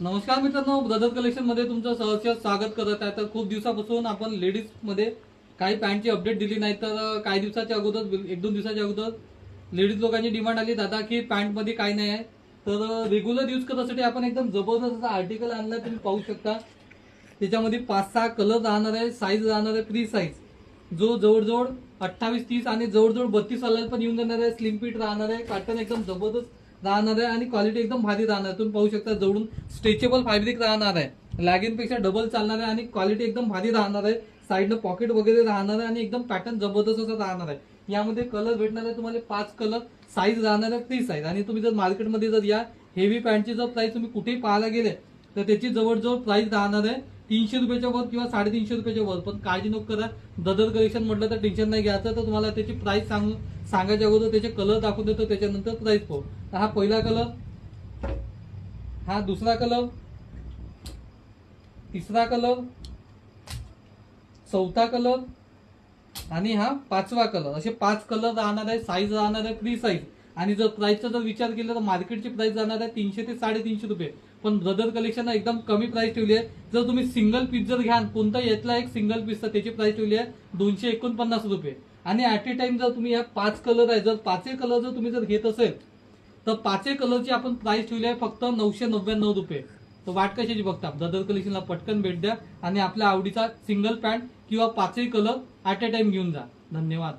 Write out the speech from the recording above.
नमस्कार मित्रांनो, brother collection मध्ये तुमचं सहर्ष स्वागत करत आहे। तर खूप दिवसापासून आपण लेडीज मध्ये काही पॅन्टची अपडेट दिली नाही, तर काही दिवसाच्या अगोदर एक दोन दिवसाच्या अगोदर लेडीज लोकांची डिमांड आली, दादा की पॅन्ट मध्ये काय नाही आहे। तर रेग्युलर यूज करण्यासाठी आपण एकदम जबरदस्त आर्टिकल आणलाय, तुम्ही पाहू शकता। त्याच्यामध्ये 5-6 कलर राहणार आहे, साईज राहणार आहे फ्री साईज, जो जवळजवळ 28-30 आणि जवळजवळ 32 सालाला पण येऊन जाणार आहे। स्लिम फिट राहणार आहे, पॅटर्न एकदम जबरदस्त राहणार आहे आणि क्वालिटी एकदम भारी राहणार आहे। तुम्ही पाहू शकता जवळून स्ट्रेचेबल फॅब्रिक राहणार आहे, लॅगिन पेक्षा डबल चालणार आहे आणि क्वालिटी एकदम भारी राहणार आहे। साईडनं पॉकेट वगैरे राहणार आहे आणि एकदम पॅटर्न जबरदस्त असं राहणार आहे। यामध्ये कलर भेटणार आहे तुम्हाला 5 कलर, साईज राहणार आहे फ्री साईज। आणि तुम्ही जर मार्केटमध्ये जर या हेवी पॅन्टची जर प्राइस तुम्ही कुठेही पाहायला गेले तर त्याची जवळजवळ प्राइस राहणार आहे 300 रुपयाच्या वर किंवा 350 रुपयाच्या वर। पण काळजी नको करा, ब्रदर कलेक्शन म्हटलं तर टेन्शन नाही घ्यायचं। तर तुम्हाला त्याची प्राइस सांगायच्या अगोदर त्याचे कलर दाखवून देतो, त्याच्यानंतर प्राइस पाहू। हा पहिला कलर, हा दुसरा कलर, तिसरा कलर, चौथा कलर आणि हा 5वा कलर, असे 5 कलर राहणार आहे। साईज राहणार आहे फ्री साईज। आणि जर प्राइसचा जर विचार केला तर मार्केटची प्राइस जाणार आहे 300 ते 350 रुपये, पण ब्रदर कलेक्शन एकदम कमी प्राइस ठेवली आहे। जर तुम्ही सिंगल पीस जर घ्याल, कोणता येतला एक सिंगल पीस, तर त्याची प्राइस ठेवली आहे 249 रुपये। आणि ऍट ए टाइम जर तुम्ही या 5 कलर आहे, जर 5 कलर जर तुम्ही जर घेत असेल तर 5 कलरची आपण प्राइस ठेवली आहे फक्त 999 रुपये। तर वाट कशाची बघता, ब्रदर कलेक्शनला पटकन भेट द्या आणि आपल्या आवडीचा सिंगल पॅन्ट किंवा 5 कलर ऍट ए टाइम घेऊन जा। धन्यवाद।